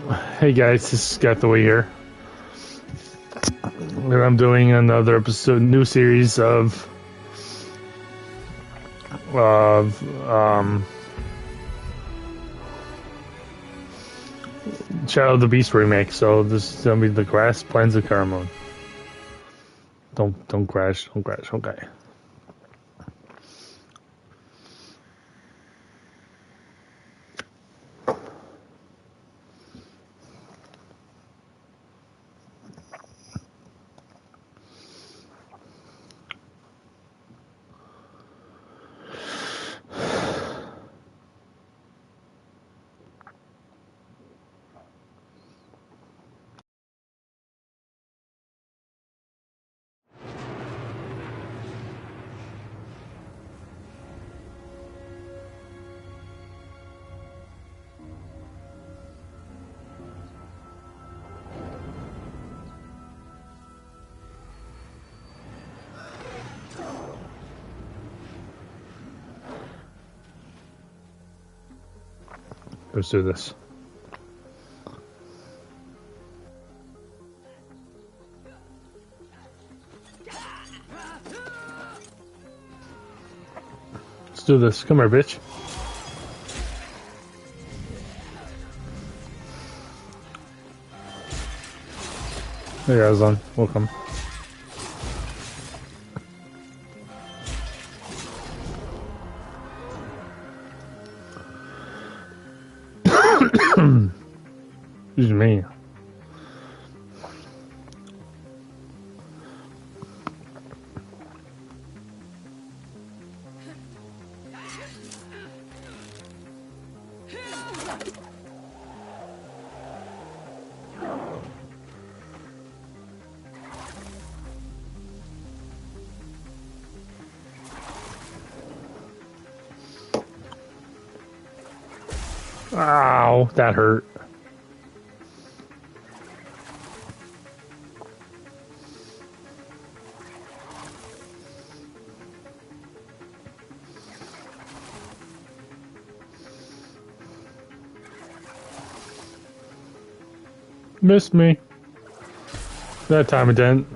Hey guys, this is Gathaway here. And I'm doing another episode, new series of Shadow of the Beast remake. So this is gonna be the Grass Plains of Karamoon. Don't crash, okay. Let's do this. Let's do this. Come here, bitch. Hey, Aslan. Welcome. Excuse me. Ow, that hurt. Missed me. That time it didn't.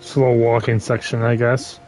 Slow walking section, I guess.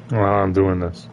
while I'm doing this.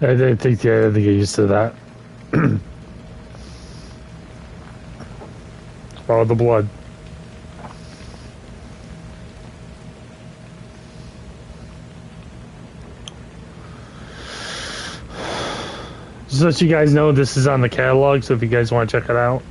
I think you had to get used to that. Follow the blood. Just to let you guys know, this is on the catalog, so if you guys want to check it out.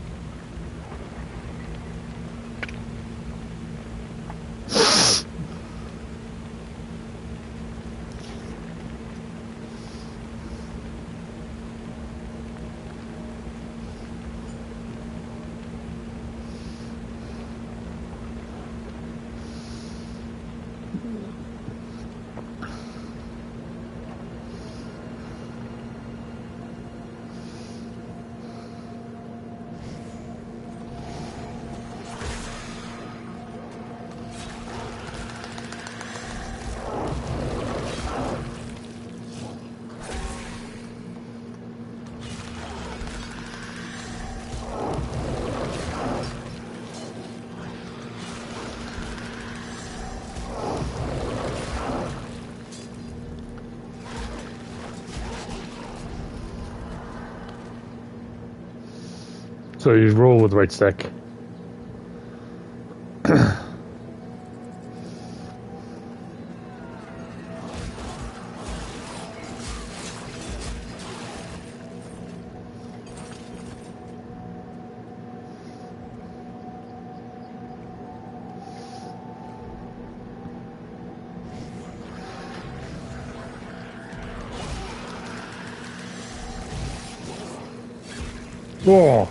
So you roll with right stick. Whoa.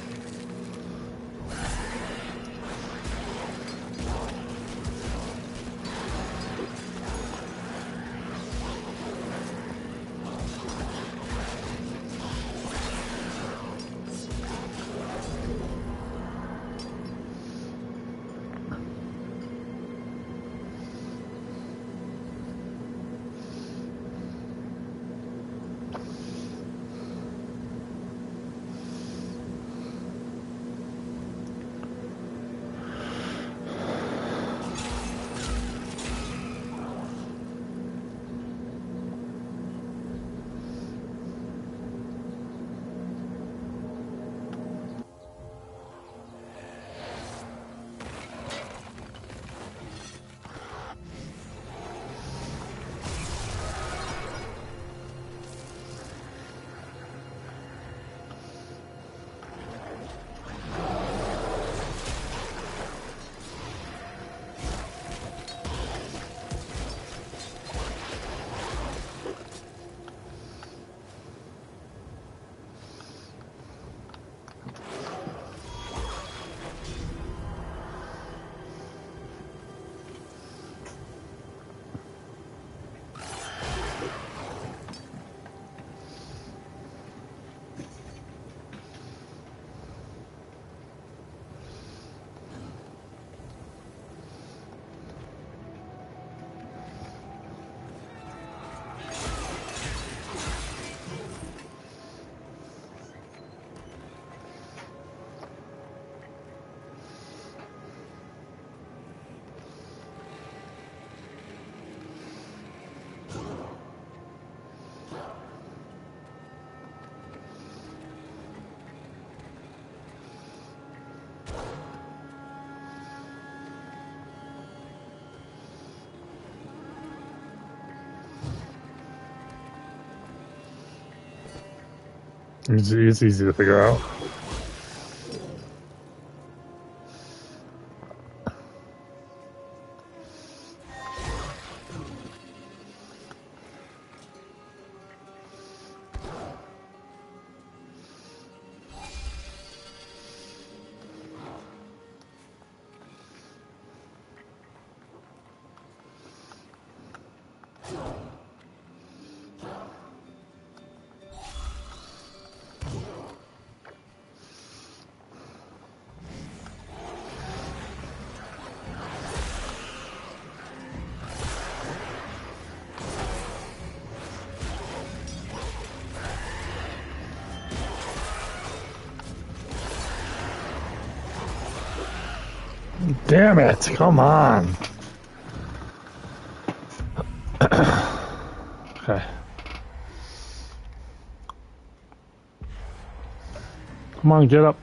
It's easy to figure out. Damn it, come on. Okay. Come on, get up.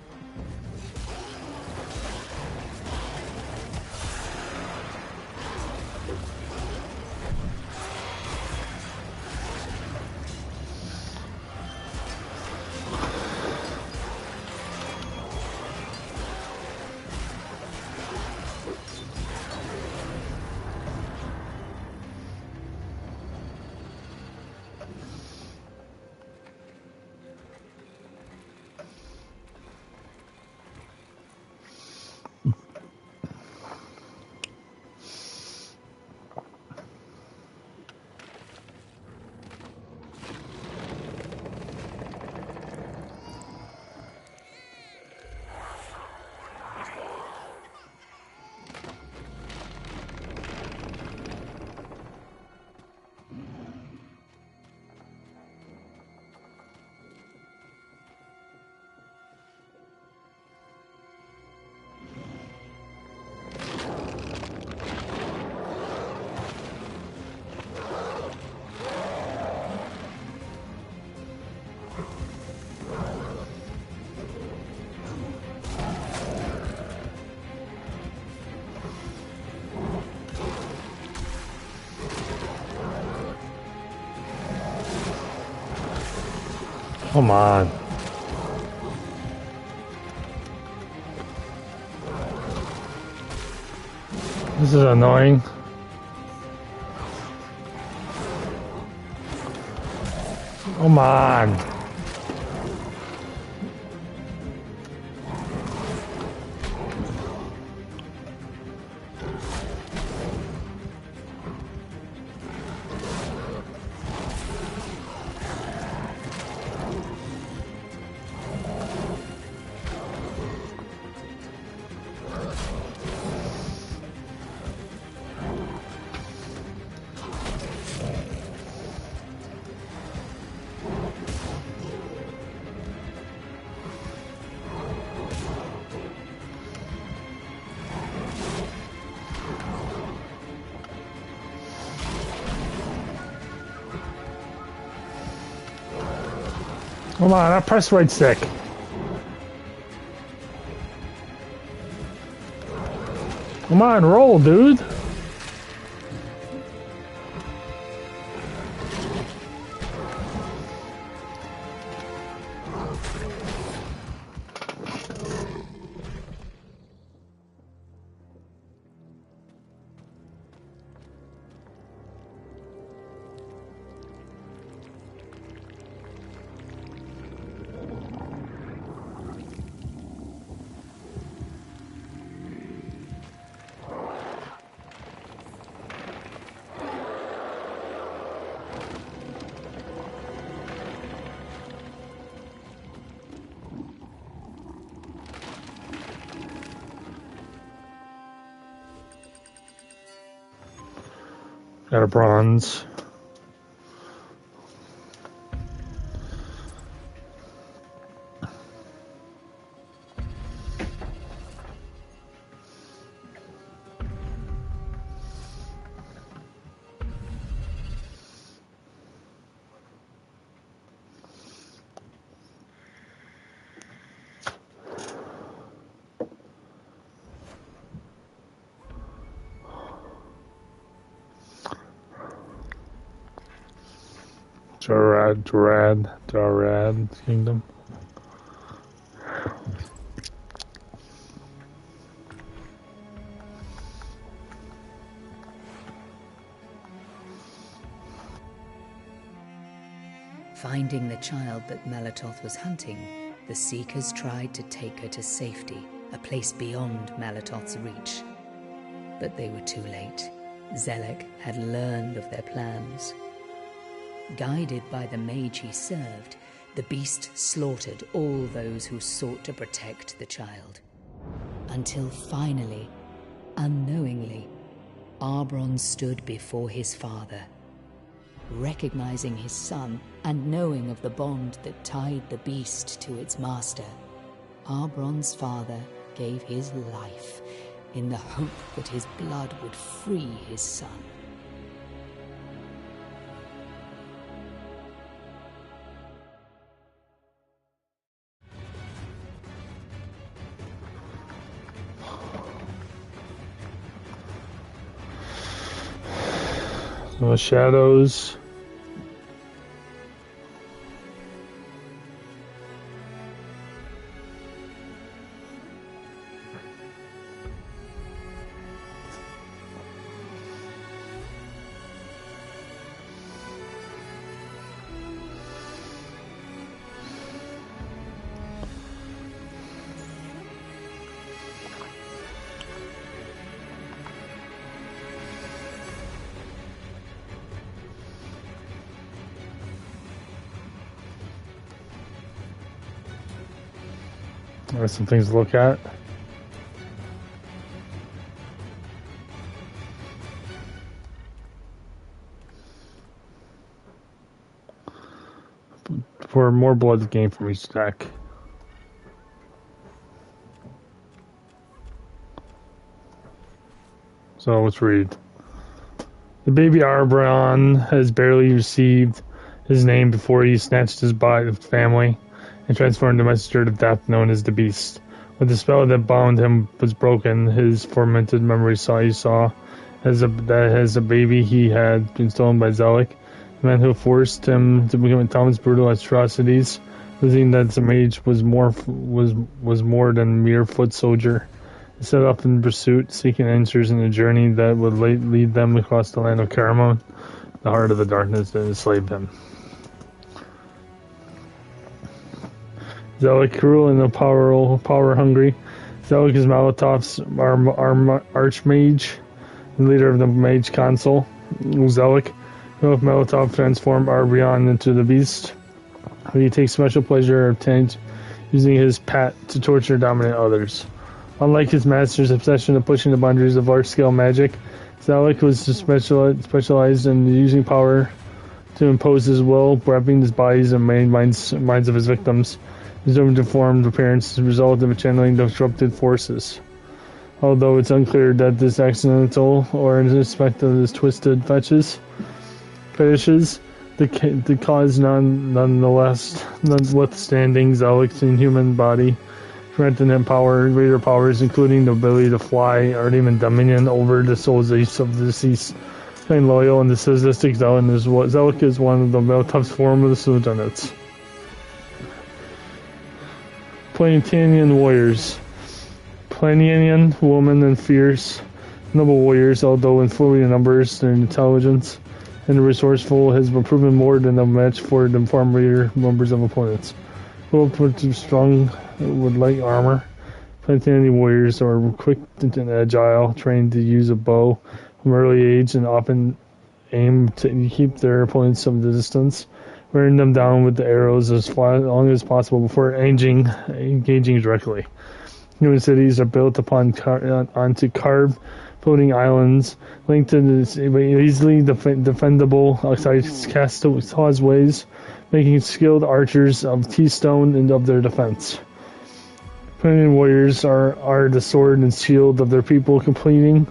Come on. This is annoying. Come on. Come on, I pressed right stick. Come on, roll, dude. Got a bronze. Jarad Kingdom. Finding the child that Melitoth was hunting, the Seekers tried to take her to safety, a place beyond Melitoth's reach. But they were too late. Zelek had learned of their plans. Guided by the mage he served, the beast slaughtered all those who sought to protect the child. Until finally, unknowingly, Arbron stood before his father. Recognizing his son and knowing of the bond that tied the beast to its master, Arbron's father gave his life in the hope that his blood would free his son. The shadows. There's some things to look at. For more blood gained from each deck. So let's read. The baby Arbron has barely received his name before he snatched his body of family and transformed the messenger of death known as the Beast. When the spell that bound him was broken, his tormented memory saw as a baby he had been stolen by Zelik, the man who forced him to become Tom's brutal atrocities, believing that the mage was more than a mere foot soldier. He set off in pursuit, seeking answers in a journey that would lead them across the land of Karamoon, the heart of the darkness that enslaved him. Zelik, cruel and power-hungry. Zelik is Molotov's archmage, and leader of the Mage Council. Zelik, who helped Molotov transform Arbion into the Beast. He takes special pleasure in using his pat to torture and dominate others. Unlike his master's obsession of pushing the boundaries of large-scale magic, Zelik was specialized in using power to impose his will, wrapping his bodies and minds of his victims. His deformed appearance is a result of channeling disrupted forces. Although it's unclear that this accidental or in respect of his twisted fetishes, the cause nonetheless, notwithstanding Zelik's inhuman body, granted him greater powers, including the ability to fly, or even dominion over the souls of the deceased. Staying loyal and the sadistic Zelik is one of the Molotov's form of the Sultanates. Planetanian warriors. Planetanian women and fierce, noble warriors, although inferior in numbers, their intelligence and resourceful has been proven more than a match for the former members of opponents. Both with strong with light armor, Planetanian warriors are quick and agile, trained to use a bow from early age, and often aim to keep their opponents some distance, wearing them down with the arrows as long as possible before engaging directly. Human cities are built onto carved floating islands linked to easily defendable causeways, making skilled archers of keystone and of their defense. Planetarian warriors are the sword and shield of their people, completing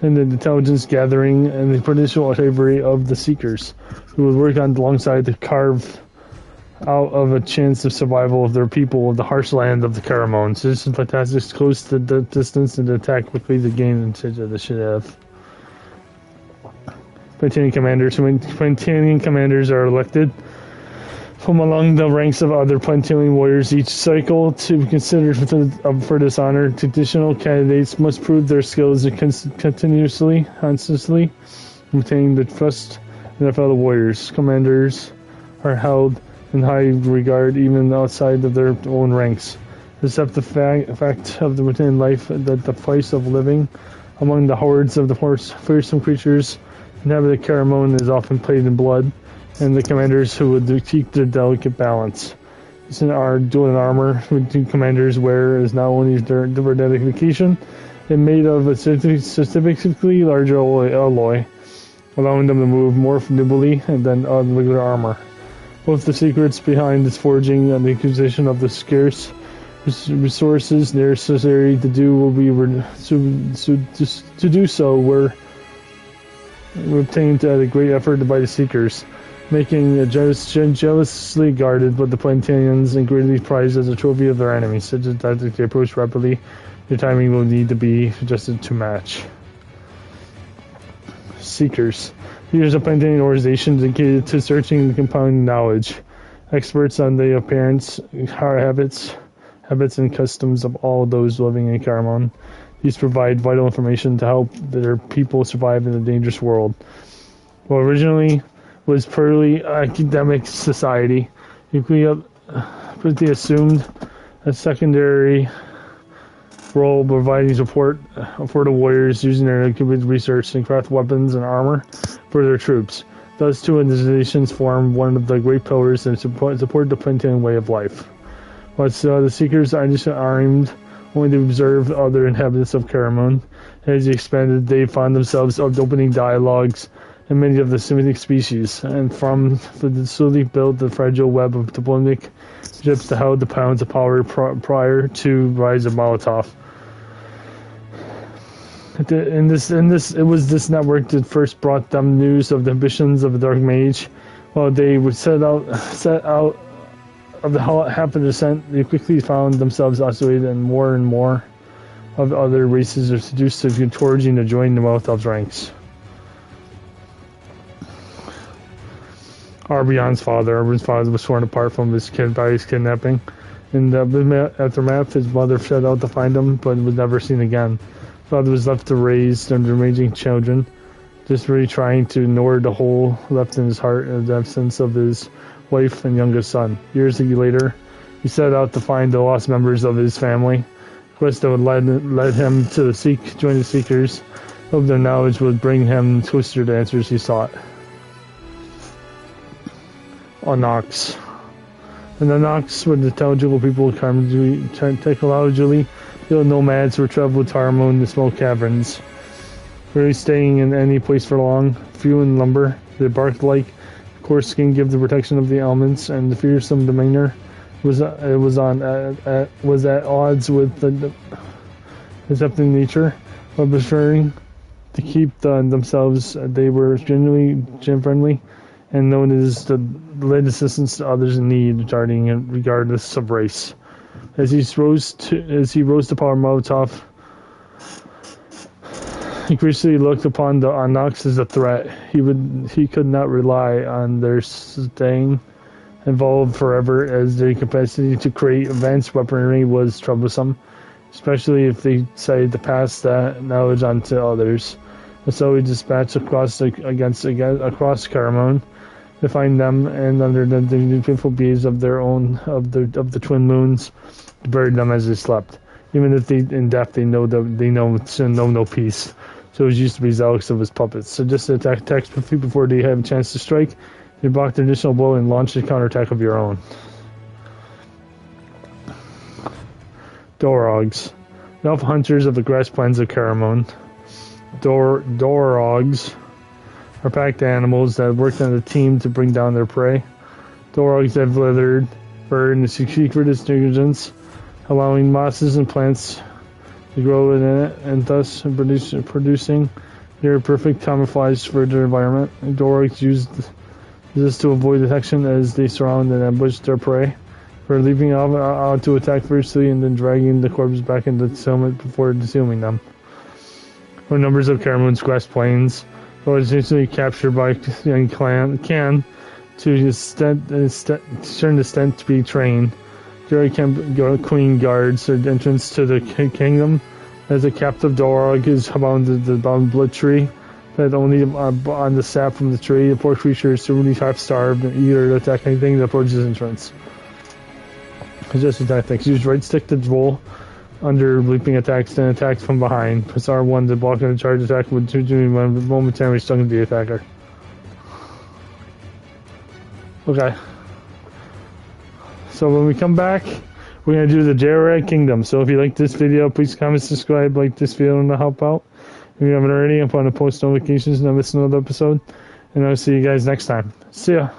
and the intelligence gathering and the potential bravery of the Seekers, who would work alongside to carve out of a chance of survival of their people in the harsh land of the Karamoon. So this is fantastic. It's close to the distance and attack quickly to gain advantage of the shit have. Planetarian commanders. When Planetarian commanders are elected from among the ranks of other Planetarian warriors each cycle to be considered for this honor, traditional candidates must prove their skills constantly, maintaining the trust of their fellow warriors. Commanders are held in high regard even outside of their own ranks. Accept the fact of the within life that the price of living among the hordes of the fearsome creatures inhabiting Karamoon is often paid in blood, and the commanders who would keep their delicate balance. This in our dual armor two commanders wear is not only their dedication and made of a specifically larger alloy, allowing them to move more nimbly than regular armor. Both the secrets behind this forging and the acquisition of the scarce resources necessary to do so were obtained at a great effort by the Seekers, making it jealously guarded by the Planetarians and greatly prized as a trophy of their enemies. Such as that they approach rapidly, their timing will need to be adjusted to match. Seekers. Here's a Planetarian organization dedicated to searching and compiling knowledge. Experts on the appearance, habits, and customs of all those living in Karamoon. These provide vital information to help their people survive in a dangerous world. What originally was purely academic society, quickly assumed a secondary role providing support for the warriors using their research and craft weapons and armor for their troops. Thus, two organizations form one of the great pillars and support the Planetarian way of life. But the Seekers are just armed only to observe other inhabitants of Karamoon. As they expanded, they found themselves opening dialogues and many of the Semitic species, and from the slowly built the fragile web of diplomatic ships that held the pounds of power prior to rise of Molotov. It was this network that first brought them news of the ambitions of the Dark Mage. While they would set out of the half of the descent, they quickly found themselves isolated, and more of other races are seduced to towards to join the Molotov's ranks. Arbion's father was torn apart from his kid by his kidnapping. In the aftermath, his mother set out to find him, but was never seen again. Father was left to raise their remaining children, just really trying to ignore the hole left in his heart in the absence of his wife and youngest son. Years later, he set out to find the lost members of his family. Quest that would lead him to join the Seekers. Hope their knowledge would bring him closer to the answers he sought. Onox. And the Onox were the intelligible people technologically ill nomads who traveled to Karamoon in the small caverns. Rarely staying in any place for long, few in lumber, they barked like coarse skin give the protection of the elements, and the fearsome demeanor was at odds with the accepting nature, but preferring to keep themselves. They were genuinely friendly and known as the led assistance to others in need, regardless of race. As he rose to power, Molotov increasingly looked upon the Onox as a threat. He could not rely on their staying involved forever, as their capacity to create advanced weaponry was troublesome, especially if they decided to pass that knowledge on to others. And so he dispatched across Karamoon to find them, and under the painful beams of the twin moons, buried them as they slept. Even if in death they know no peace. So he used to be zealous of his puppets. So just to attack quickly before they have a chance to strike, you block the additional blow and launch a counterattack of your own. Dorogs. The elf hunters of the grass plains of Karamoon. Dorogs are packed animals that worked on a team to bring down their prey. Dorogs have leathered fur and secret intelligence, allowing mosses and plants to grow in it, and thus producing near perfect camouflage for their environment. Dorogs use this to avoid detection as they surround and ambush their prey, for leaping out to attack fiercely and then dragging the corpses back into the settlement before consuming them. Or numbers of Karamoon's grass plains were essentially captured by young clan to turn the stent to be trained. Queen guards their entrance to the kingdom, as a captive Dorog is bound to the blood tree, fed only on the sap from the tree. The poor creature is really half-starved and eager to attack anything that approaches his entrance. Just attack things. Use right stick to roll under leaping attacks, then attack from behind. Press R1 to block and charge attack with momentarily stung the attacker. Okay. So when we come back, we're going to do the Jarrad Kingdom. So if you like this video, please comment, subscribe, like this video, and help out. If you haven't already, I'm going to post notifications and not miss another episode. And I'll see you guys next time. See ya.